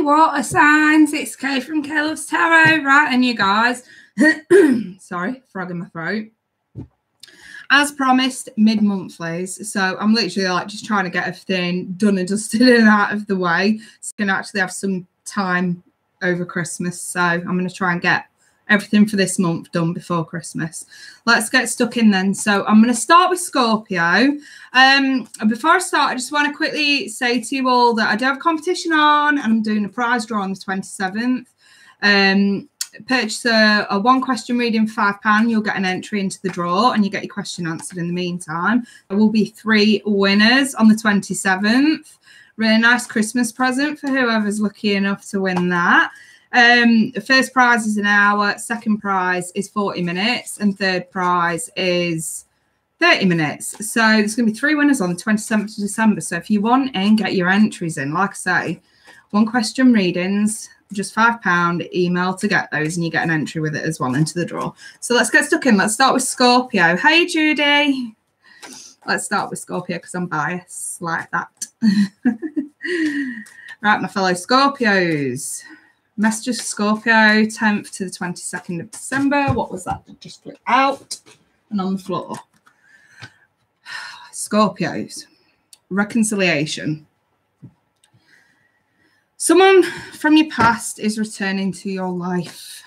water signs. It's Kay from Caleb's Tarot. Right, and you guys, sorry, frog in my throat. As promised, mid-monthlies. So I'm literally like just trying to get everything done and dusted and out of the way so I can actually have some time over Christmas. So I'm going to try and get everything for this month done before Christmas. Let's get stuck in then. So I'm going to start with Scorpio. Before I start, I just want to quickly say to you all that I do have a competition on and I'm doing a prize draw on the 27th. Purchase a one question reading for £5. You'll get an entry into the draw and you get your question answered in the meantime. There will be 3 winners on the 27th. Really nice Christmas present for whoever's lucky enough to win that. The first prize is an hour, second prize is 40 minutes, and third prize is 30 minutes. So there's going to be 3 winners on the 27th of December. So if you want in, get your entries in. Like I say, one question readings, just £5, email to get those, and you get an entry with it as well into the draw. So let's get stuck in. Let's start with Scorpio. Hey, Judy. Let's start with Scorpio because I'm biased like that. Right, my fellow Scorpios. Messages for Scorpio, 10th to the 22nd of December. What was that? Just flipped out and on the floor. Scorpios. Reconciliation. Someone from your past is returning to your life.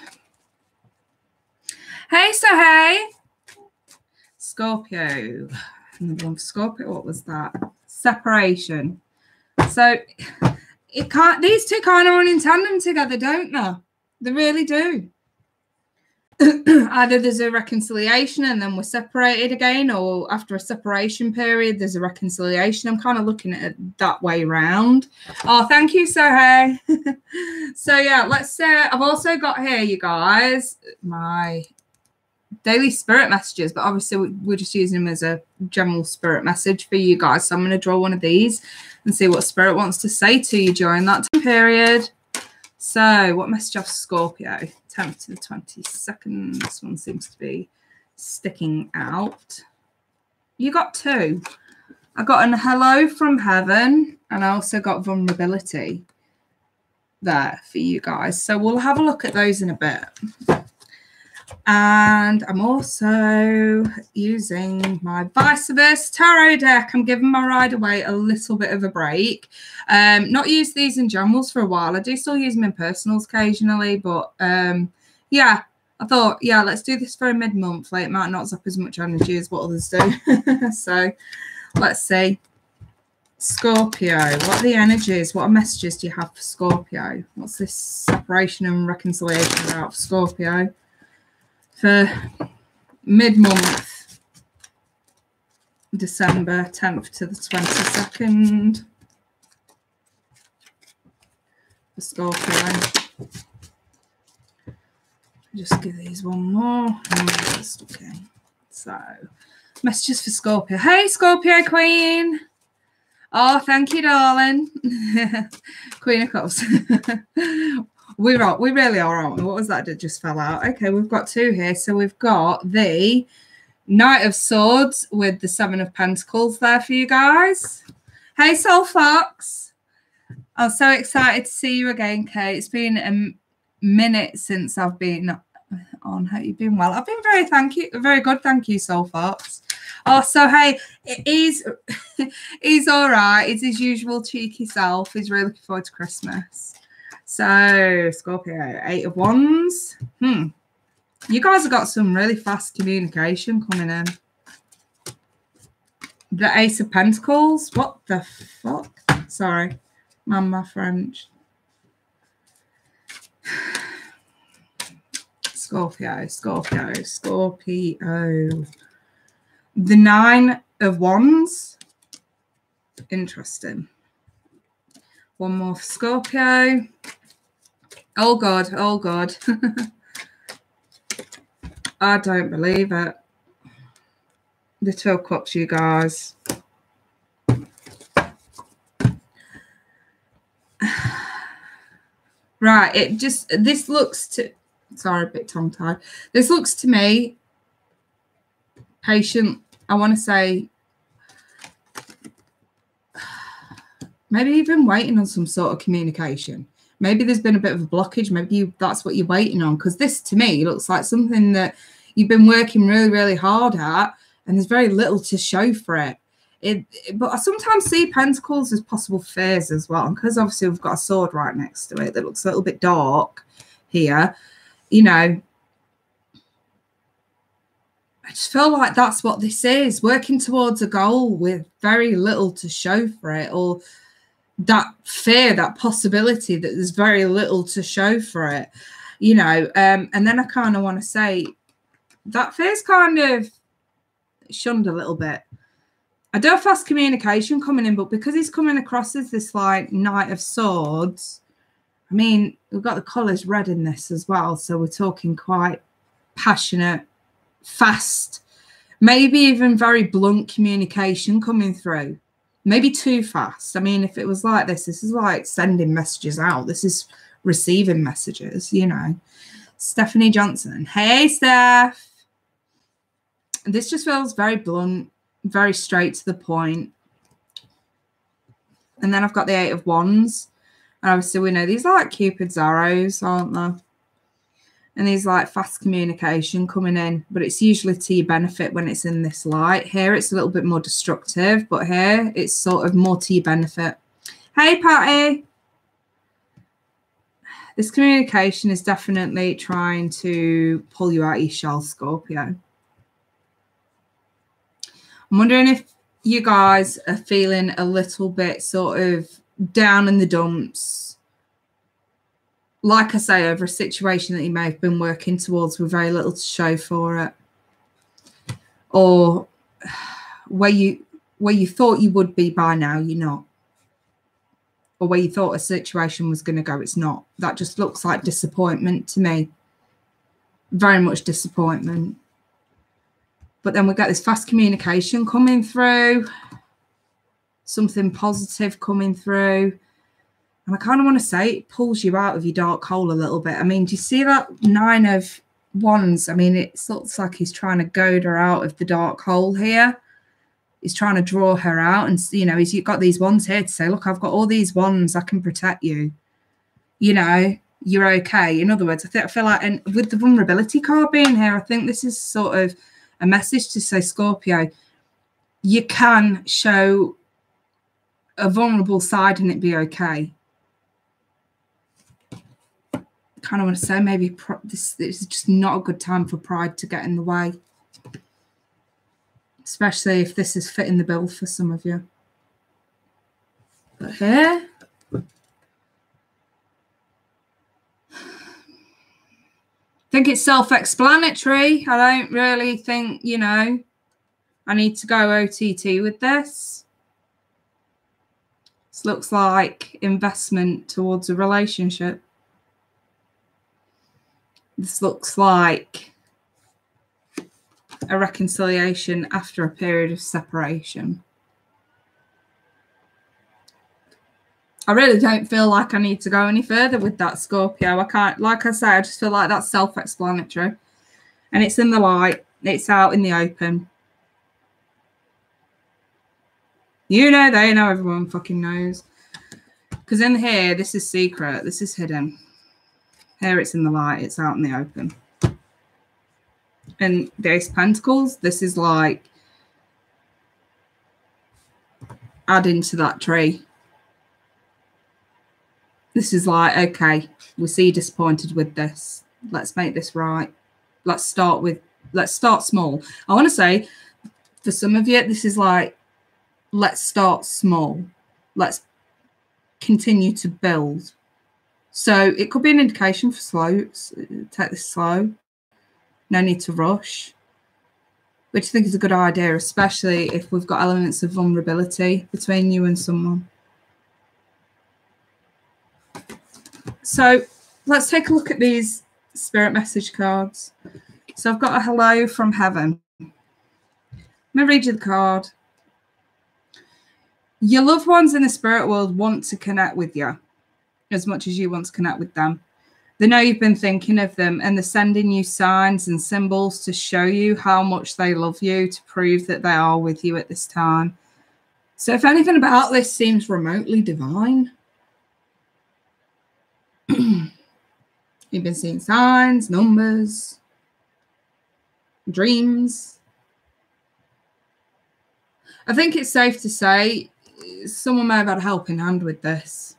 Hey, so hey. Scorpio. Another one for Scorpio. What was that? Separation. So it can't, these two kind of run in tandem together, don't they? They really do. Either there's a reconciliation and then we're separated again, or after a separation period, there's a reconciliation. I'm kind of looking at it that way round. Oh, thank you, Sohei. So, yeah, let's say I've also got here, you guys, my daily spirit messages, but obviously we're just using them as a general spirit message for you guys. So I'm going to draw one of these and see what spirit wants to say to you during that time period. So what message of Scorpio? 10th to the 22nd. This one seems to be sticking out. You got 2. I got an hello from heaven, and I also got vulnerability there for you guys. So we'll have a look at those in a bit. And I'm also using my Vice Versa Tarot deck. I'm giving my Rider-Waite a little bit of a break. Not used these in generals for a while. I do still use them in personals occasionally, but yeah, I thought, yeah, let's do this for a mid-month. Like, it might not zap as much energy as what others do. So let's see. Scorpio, what are the energies? What messages do you have for Scorpio? What's this separation and reconciliation about for Scorpio? For mid-month, December 10th to the 22nd. For Scorpio. Just give these one more. Okay. So, messages for Scorpio. Hey, Scorpio Queen. Oh, thank you, darling. Queen of Cups. We really are, aren't we? What was that that just fell out? Okay, we've got 2 here. So we've got the Knight of Swords with the 7 of Pentacles there for you guys. Hey, Soul Fox. I'm so excited to see you again, Kate. It's been a minute since I've been on. Hope you've been well. I've been very good. Thank you, Soul Fox. Oh, so hey, he's all right. It's his usual cheeky self. He's really looking forward to Christmas. So, Scorpio, 8 of Wands. You guys have got some really fast communication coming in. The Ace of Pentacles. What the fuck? Sorry. My French. Scorpio. The 9 of Wands. Interesting. One more for Scorpio. Oh, God. Oh, God. I don't believe it. The 2 of Cups, you guys. Right. This looks to... Sorry, a bit tongue-tied. This looks to me patient. I want to say maybe you've been waiting on some sort of communication. Maybe there's been a bit of a blockage. Maybe that's what you're waiting on, because this to me looks like something that you've been working really, really hard at, and there's very little to show for it. But I sometimes see pentacles as possible fears as well, because obviously we've got a sword right next to it that looks a little bit dark here. You know, I just feel like that's what this is, working towards a goal with very little to show for it, or that fear, that possibility that there's very little to show for it, you know. And then I kind of want to say that fear's kind of shunned a little bit. I do have fast communication coming in, but because he's coming across as this like Knight of Swords, I mean, we've got the colours red in this as well, so we're talking quite passionate, fast, maybe even very blunt communication coming through. Maybe too fast. I mean, if it was like this is like sending messages out. This is receiving messages, you know. Stephanie Johnson. Hey, Steph. This just feels very blunt, very straight to the point. And then I've got the Eight of Wands. And obviously we know these are like Cupid's arrows, aren't they? And these like fast communication coming in, but it's usually to your benefit when it's in this light. Here it's a little bit more destructive, but here it's sort of more to your benefit. Hey, Patty. This communication is definitely trying to pull you out of your shell, Scorpio. I'm wondering if you guys are feeling a little bit sort of down in the dumps. Like I say, over a situation that you may have been working towards with very little to show for it. Or where you thought you would be by now, you're not. Or where you thought a situation was going to go, it's not. That just looks like disappointment to me. Very much disappointment. But then we got this fast communication coming through. Something positive coming through. And I kind of want to say it pulls you out of your dark hole a little bit. I mean, do you see that Nine of Wands? I mean, it looks like he's trying to goad her out of the dark hole here. He's trying to draw her out. And, you know, he's got these wands here to say, look, I've got all these wands. I can protect you. You know, you're okay. In other words, I feel like, and with the vulnerability card being here, I think this is sort of a message to say, Scorpio, you can show a vulnerable side and it be okay. Kind of want to say maybe this is just not a good time for pride to get in the way, especially if this is fitting the bill for some of you. But here, I think it's self-explanatory. I don't really think, you know, I need to go OTT with this. This looks like investment towards a relationship. This looks like a reconciliation after a period of separation. I really don't feel like I need to go any further with that, Scorpio. I can't, like I say, I just feel like that's self-explanatory. And it's in the light. It's out in the open. You know, they know, everyone fucking knows. Because in here, this is secret. This is hidden. Here it's in the light, it's out in the open. And the Ace of Pentacles, this is like adding to that tree. This is like, okay, we see you disappointed with this. Let's make this right. Let's start small. I want to say, for some of you, this is like, let's start small. Let's continue to build. So it could be an indication for slow. Take this slow. No need to rush. Which I think is a good idea, especially if we've got elements of vulnerability between you and someone. So let's take a look at these spirit message cards. So I've got a hello from heaven. I'm going to read you the card. Your loved ones in the spirit world want to connect with you as much as you want to connect with them. They know you've been thinking of them, and they're sending you signs and symbols to show you how much they love you, to prove that they are with you at this time. So if anything about this seems remotely divine, You've been seeing signs, numbers, dreams. I think it's safe to say someone may have had a helping hand with this.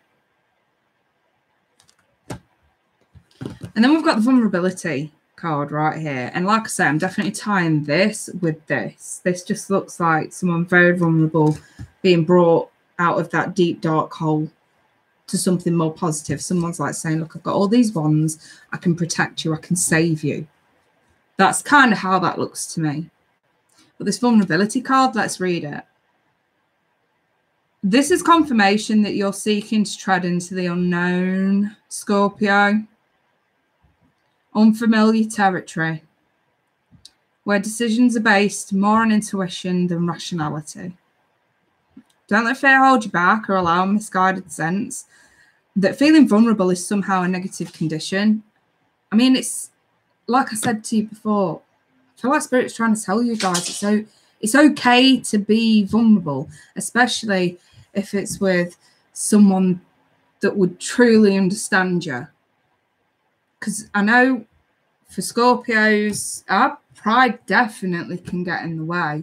And then we've got the vulnerability card right here. And like I say, I'm definitely tying this with this. This just looks like someone very vulnerable being brought out of that deep, dark hole to something more positive. Someone's like saying, look, I've got all these wands. I can protect you. I can save you. That's kind of how that looks to me. But this vulnerability card, let's read it. This is confirmation that you're seeking to tread into the unknown, Scorpio. Unfamiliar territory, where decisions are based more on intuition than rationality. Don't let fear hold you back or allow a misguided sense that feeling vulnerable is somehow a negative condition. I mean, it's like I said to you before, I feel like Spirit's trying to tell you guys it's okay to be vulnerable, especially if it's with someone that would truly understand you. Because I know for Scorpios, our pride definitely can get in the way.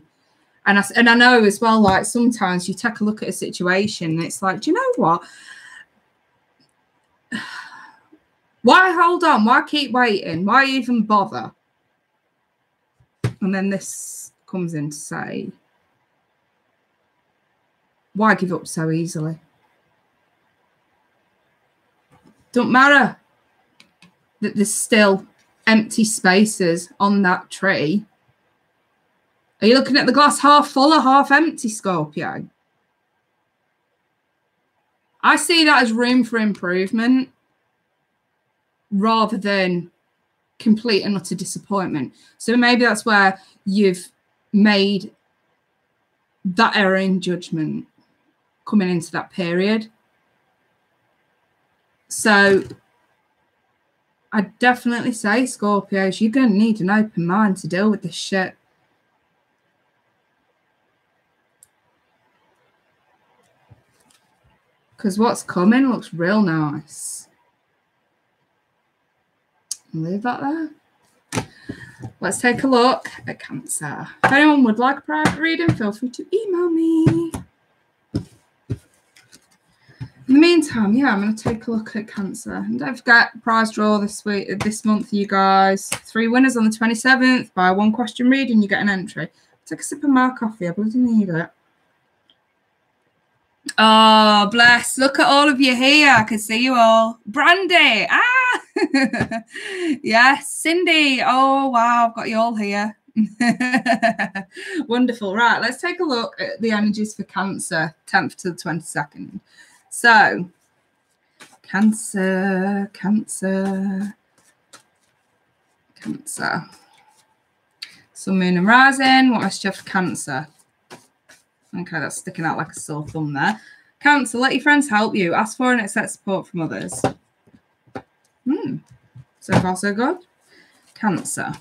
And I know as well, like sometimes you take a look at a situation and it's like, do you know what? Why hold on? Why keep waiting? Why even bother? And then this comes in to say, why give up so easily? Don't matter that there's still empty spaces on that tree. Are you looking at the glass half full or half empty, Scorpio? I see that as room for improvement rather than complete and utter disappointment. So maybe that's where you've made that error in judgment coming into that period. So I definitely say, Scorpios, you're going to need an open mind to deal with this shit. Because what's coming looks real nice. Leave that there. Let's take a look at Cancer. If anyone would like a private reading, feel free to email me. In the meantime, yeah, I'm going to take a look at Cancer. And don't forget, prize draw this month, you guys. 3 winners on the 27th. By 1 question reading, you get an entry. Take a sip of my coffee. I bloody need it. Oh, bless. Look at all of you here. I can see you all. Brandy. Ah! Yes. Cindy. Oh, wow. I've got you all here. Wonderful. Right. Let's take a look at the energies for Cancer, 10th to the 22nd. So, Cancer. Sun, Moon, and Rising. What else do you have for Cancer? Okay, that's sticking out like a sore thumb there. Cancer, let your friends help you. Ask for and accept support from others. So far, so good. Cancer.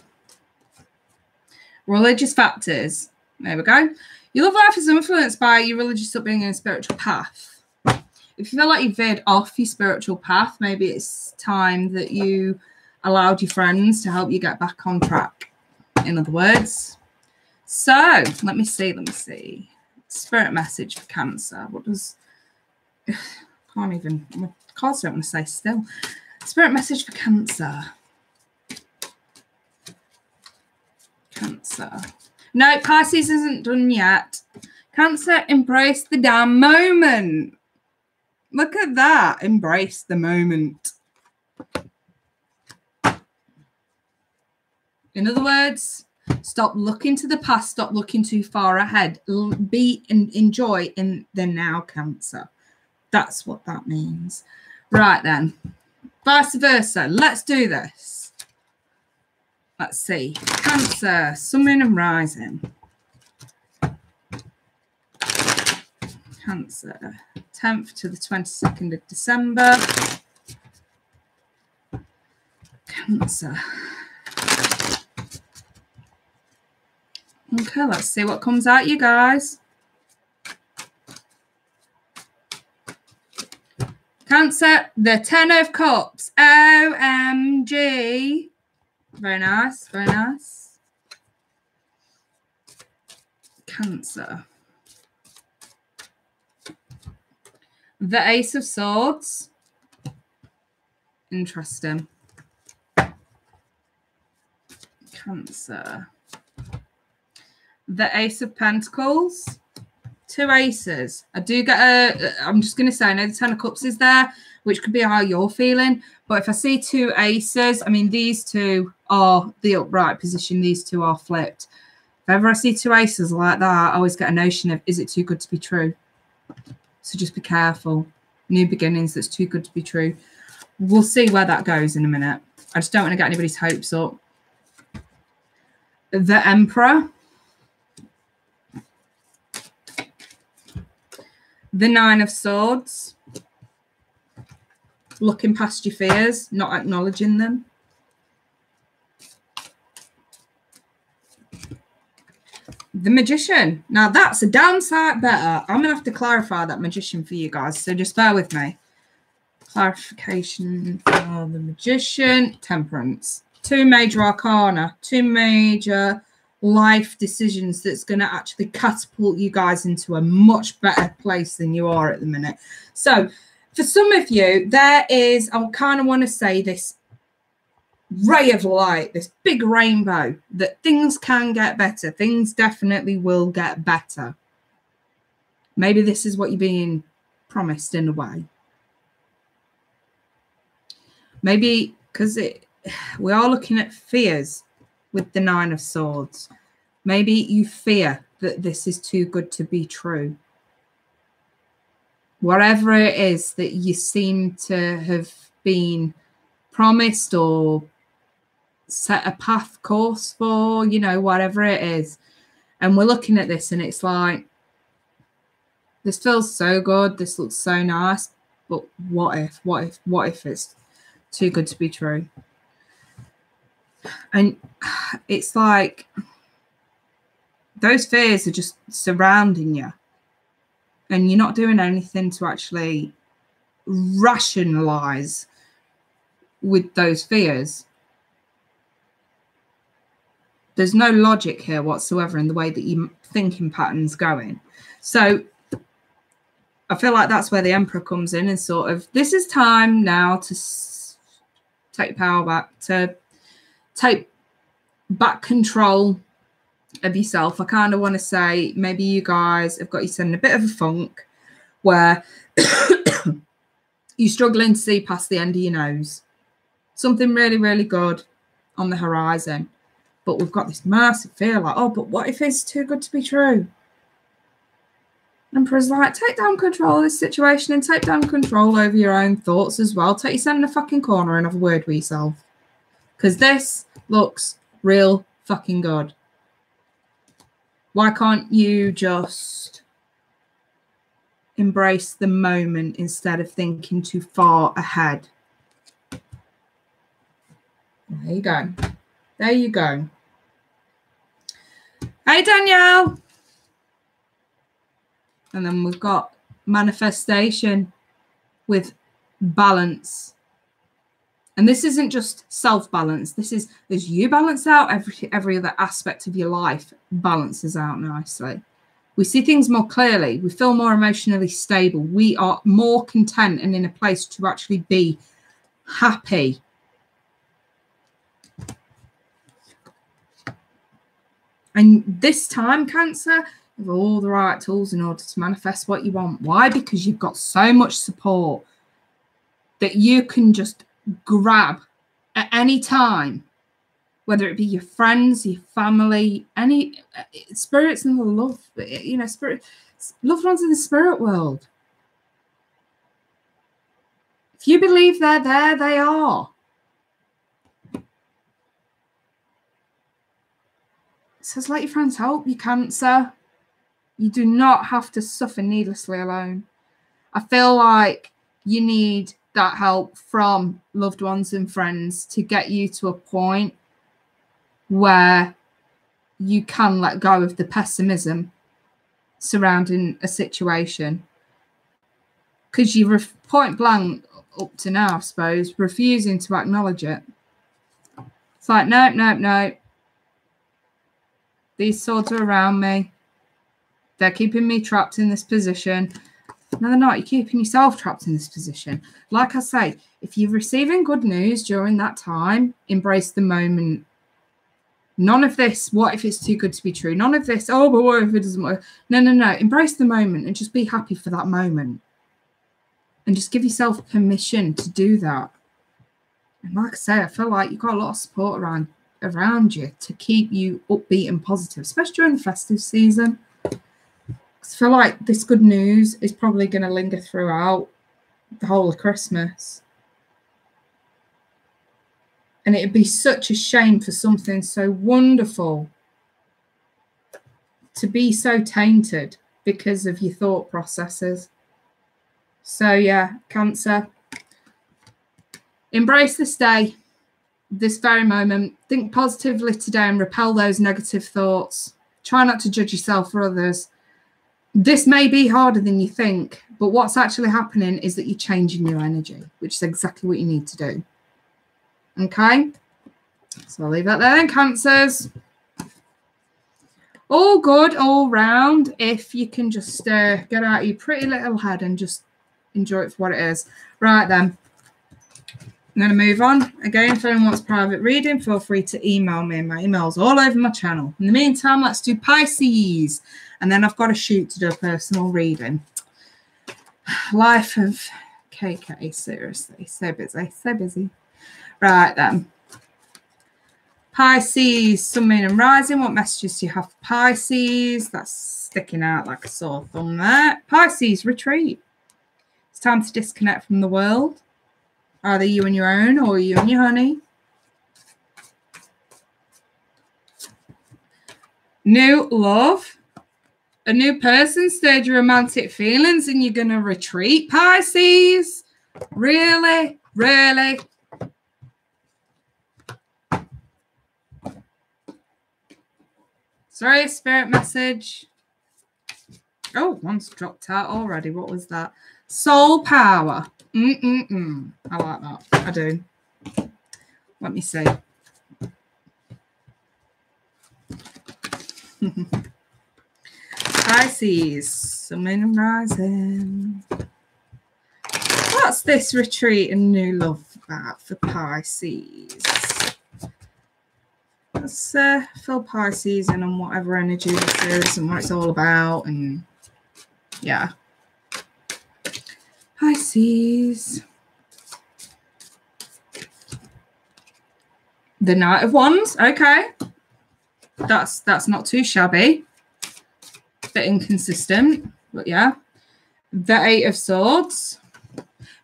Religious factors. There we go. Your love life is influenced by your religious upbringing and spiritual path. If you feel like you've veered off your spiritual path, maybe it's time that you allowed your friends to help you get back on track. In other words. So, let me see. Spirit message for Cancer. What does... Can't even... My cards don't want to say still. Spirit message for Cancer. Cancer. No, Pisces isn't done yet. Cancer, embrace the damn moment. Look at that. Embrace the moment. In other words, stop looking to the past. Stop looking too far ahead. Be and enjoy in the now, Cancer. That's what that means. Right then. Vice versa. Let's do this. Let's see. Cancer, Sun, Moon, and Rising. Cancer, 10th to the 22nd of December. Cancer. Okay, let's see what comes out, you guys. Cancer, the 10 of Cups. OMG. Very nice, very nice. Cancer. The Ace of Swords. Interesting. Cancer. The Ace of Pentacles. 2 aces. I do get I'm just going to say, I know the 10 of Cups is there, which could be how you're feeling. But if I see 2 aces, I mean, these two are the upright position. These two are flipped. If ever I see 2 aces like that, I always get a notion of, is it too good to be true? So just be careful. New beginnings, that's too good to be true. We'll see where that goes in a minute. I just don't want to get anybody's hopes up. The Emperor. The 9 of Swords. Looking past your fears, not acknowledging them. The Magician. Now, that's a downside better. I'm going to have to clarify that Magician for you guys, so just bear with me. Clarification for the Magician. Temperance. 2 major arcana. 2 major life decisions that's going to actually catapult you guys into a much better place than you are at the minute. So, for some of you, there is, I kind of want to say this ray of light, this big rainbow, that things can get better. Things definitely will get better. Maybe this is what you're being promised in a way. Maybe because we are looking at fears with the 9 of Swords. Maybe you fear that this is too good to be true. Whatever it is that you seem to have been promised or set a path course for, you know, whatever it is. And we're looking at this and it's like, this feels so good. This looks so nice. But what if it's too good to be true? And it's like those fears are just surrounding you. And you're not doing anything to actually rationalize with those fears. There's no logic here whatsoever in the way that your thinking pattern's going. So I feel like that's where the Emperor comes in and sort of, this is time now to take power back, to take back control of yourself. I kind of want to say maybe you guys have got yourself in a bit of a funk where you're struggling to see past the end of your nose. Something really, really good on the horizon. But we've got this massive fear like, oh, but what if it's too good to be true? Emperor's like, take down control of this situation and take down control over your own thoughts as well. Take yourself in a fucking corner and have a word with yourself. Because this looks real fucking good. Why can't you just embrace the moment instead of thinking too far ahead? There you go. There you go. Hey, Danielle. And then we've got manifestation with balance. And this isn't just self-balance. This is, as you balance out, every other aspect of your life balances out nicely. We see things more clearly. We feel more emotionally stable. We are more content and in a place to actually be happy. And this time, Cancer, you have all the right tools in order to manifest what you want. Why? Because you've got so much support that you can just grab at any time, whether it be your friends, your family, any spirits in the love, you know, loved ones in the spirit world. If you believe they're there, they are. It says, let your friends help you, Cancer. You do not have to suffer needlessly alone. I feel like you need that help from loved ones and friends to get you to a point where you can let go of the pessimism surrounding a situation. because you're point blank up to now, I suppose, refusing to acknowledge it. It's like, no, no, no. These swords are around me. They're keeping me trapped in this position. No, they're not. You're keeping yourself trapped in this position. Like I say, if you're receiving good news during that time, embrace the moment. None of this, what if it's too good to be true? None of this, oh, but what if it doesn't work? No, no, no. Embrace the moment and just be happy for that moment. And just give yourself permission to do that. And like I say, I feel like you've got a lot of support around you to keep you upbeat and positive, especially during the festive season. I feel like this good news is probably going to linger throughout the whole of Christmas. And it'd be such a shame for something so wonderful to be so tainted because of your thought processes. So yeah, Cancer, embrace this day, this very moment. Think positively today and repel those negative thoughts. Try not to judge yourself or others. This may be harder than you think, but what's actually happening is that you're changing your energy, which is exactly what you need to do. Okay? So I'll leave that there then, Cancers. All good all round if you can just get out your pretty little head and just enjoy it for what it is. Right then. I'm going to move on. Again, if anyone wants private reading, feel free to email me. My email's all over my channel. In the meantime, let's do Pisces. And then I've got to shoot to do a personal reading. Life of KK, seriously. So busy, so busy. Right then. Pisces, Sun, Moon and Rising. What messages do you have for Pisces? That's sticking out like a sore thumb there. Pisces, retreat. It's time to disconnect from the world. Either you and your own or you and your honey. New love. A new person stirred your romantic feelings and you're going to retreat, Pisces? Really? Really? Sorry, spirit message. Oh, one's dropped out already. What was that? Soul power. I like that. I do. Let me see. Pisces, Sun, Moon and Rising. What's this retreat and new love about for Pisces? Let's fill Pisces in on whatever energy this is and what it's all about. And yeah. Pisces. The Knight of Wands. Okay. That's not too shabby. Bit inconsistent, but yeah. The Eight of Swords.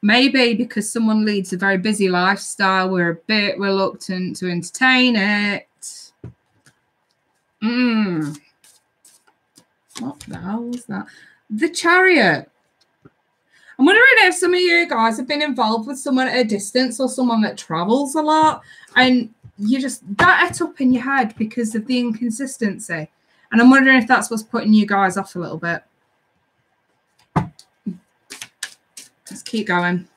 Maybe because someone leads a very busy lifestyle, we're a bit reluctant to entertain it. What the hell was that? The Chariot. I'm wondering if some of you guys have been involved with someone at a distance or someone that travels a lot and you just get it up in your head because of the inconsistency. And I'm wondering if that's what's putting you guys off a little bit. Let's keep going.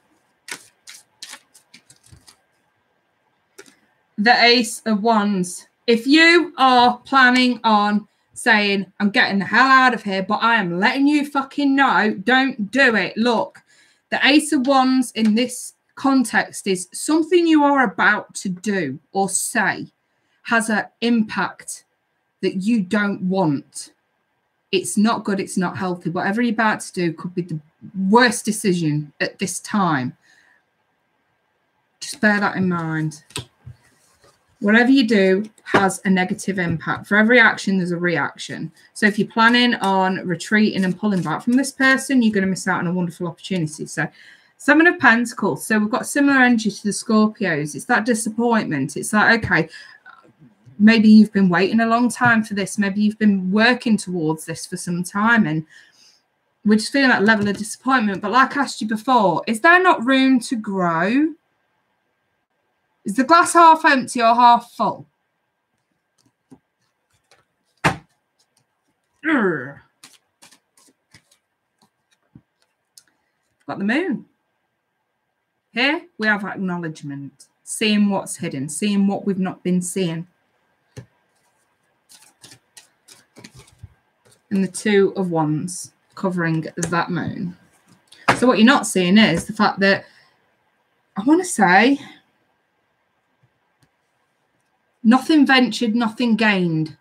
The Ace of Wands. If you are planning on saying, I'm getting the hell out of here, but I am letting you fucking know, don't do it. Look, the Ace of Wands in this context is something you are about to do or say has an impact that you don't want. It's not good. It's not healthy. Whatever you're about to do could be the worst decision at this time. Just bear that in mind. Whatever you do has a negative impact. For every action, there's a reaction. So if you're planning on retreating and pulling back from this person, you're going to miss out on a wonderful opportunity. So Seven of Pentacles. So we've got similar energy to the Scorpios. It's that disappointment. It's like, okay, maybe you've been waiting a long time for this. Maybe you've been working towards this for some time and we're just feeling that level of disappointment. But like I asked you before, is there not room to grow? Is the glass half empty or half full? Got the moon. Here we have acknowledgement, seeing what's hidden, seeing what we've not been seeing. And the Two of Wands covering that moon. So what you're not seeing is the fact that, I want to say, nothing ventured, nothing gained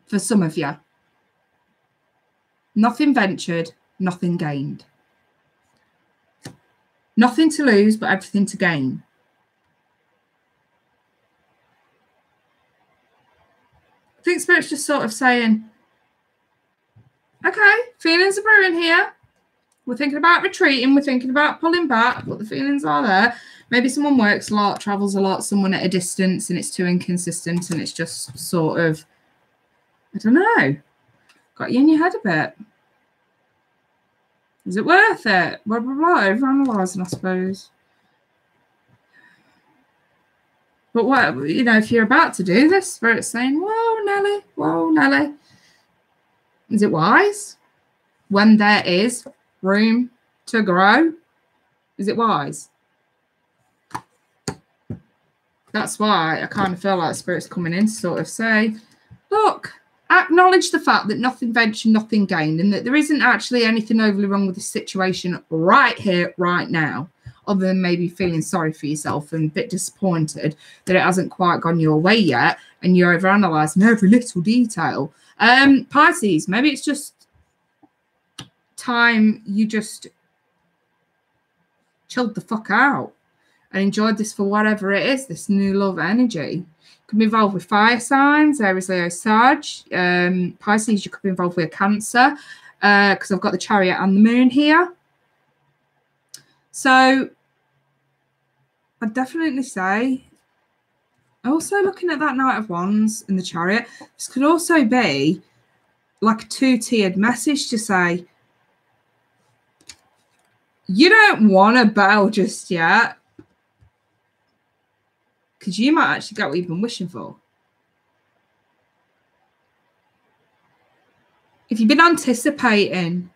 for some of you. Nothing ventured, nothing gained. Nothing to lose, but everything to gain. I think Spirit's just sort of saying, okay, feelings are brewing here. We're thinking about retreating. We're thinking about pulling back, but the feelings are there. Maybe someone works a lot, travels a lot, someone at a distance, and it's too inconsistent, and it's just sort of, I don't know, got you in your head a bit. Is it worth it? Blah, blah, blah. Overanalyzing, I suppose. But what, you know, if you're about to do this, Spirit's saying, whoa, Nelly, whoa, Nelly. Is it wise? When there is room to grow, is it wise? That's why I kind of feel like Spirit's coming in to sort of say, look, acknowledge the fact that nothing ventured, nothing gained, and that there isn't actually anything overly wrong with this situation right here, right now, other than maybe feeling sorry for yourself and a bit disappointed that it hasn't quite gone your way yet, and you're overanalyzing every little detail. Pisces, maybe it's just time you just chilled the fuck out and enjoyed this for whatever it is, this new love energy. Could be involved with fire signs, Aries, Leo, Sag. Pisces, you could be involved with a Cancer, because I've got the Chariot and the Moon here. So I'd definitely say, also looking at that Knight of Wands and the Chariot, this could also be like a two-tiered message to say, you don't want to bail just yet, because you might actually get what you've been wishing for. If you've been anticipating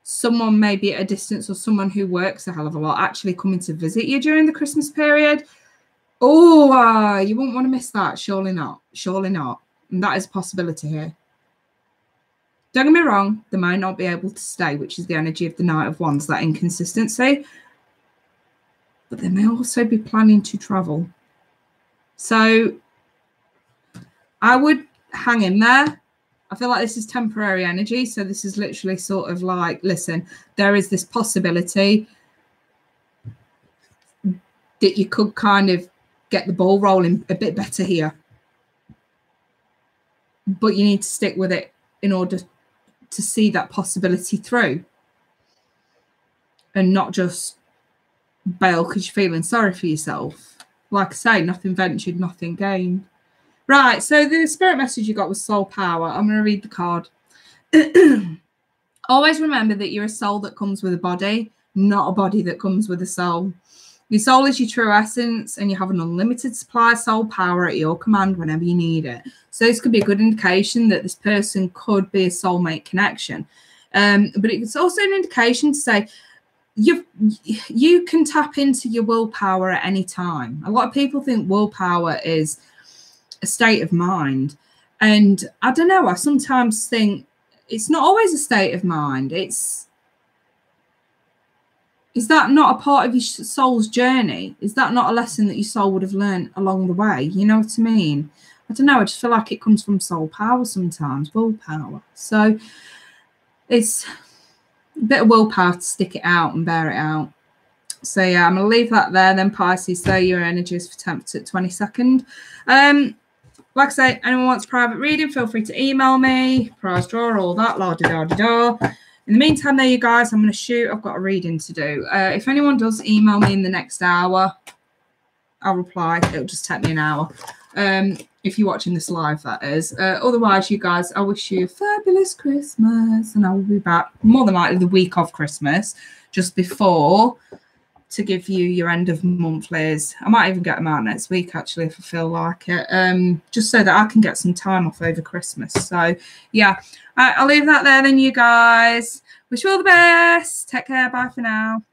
someone maybe at a distance or someone who works a hell of a lot actually coming to visit you during the Christmas period, oh, you wouldn't want to miss that. Surely not. Surely not. And that is a possibility here. Don't get me wrong, they might not be able to stay, which is the energy of the Knight of Wands, that inconsistency. But they may also be planning to travel. So I would hang in there. I feel like this is temporary energy. So this is literally sort of like, listen, there is this possibility that you could kind of get the ball rolling a bit better here. But you need to stick with it in order to see that possibility through. And not just bail because you're feeling sorry for yourself. Like I say, nothing ventured, nothing gained. Right, so the spirit message you got was soul power. I'm going to read the card. Always remember that you're a soul that comes with a body, not a body that comes with a soul. Your soul is your true essence, and you have an unlimited supply of soul power at your command whenever you need it. So this could be a good indication that this person could be a soulmate connection. But it's also an indication to say, you can tap into your willpower at any time. A lot of people think willpower is a state of mind. And I don't know, I sometimes think it's not always a state of mind. Is that not a part of your soul's journey? Is that not a lesson that your soul would have learned along the way? You know what I mean? I don't know. I just feel like it comes from soul power sometimes, willpower. So it's a bit of willpower to stick it out and bear it out. So yeah, I'm going to leave that there. Then Pisces, there your energies for 10th to 22nd. Like I say, anyone wants private reading, feel free to email me, prize draw, all that, la-da-da-da-da. In the meantime, there you guys, I'm going to shoot. I've got a reading to do. If anyone does email me in the next hour, I'll reply. It'll just take me an hour. If you're watching this live, that is. Otherwise, you guys, I wish you a fabulous Christmas. And I will be back more than likely the week of Christmas, just before, to give you your end of monthlies. I might even get them out next week, actually, if I feel like it. Just so that I can get some time off over Christmas. So, yeah, I'll leave that there then, you guys. Wish you all the best. Take care. Bye for now.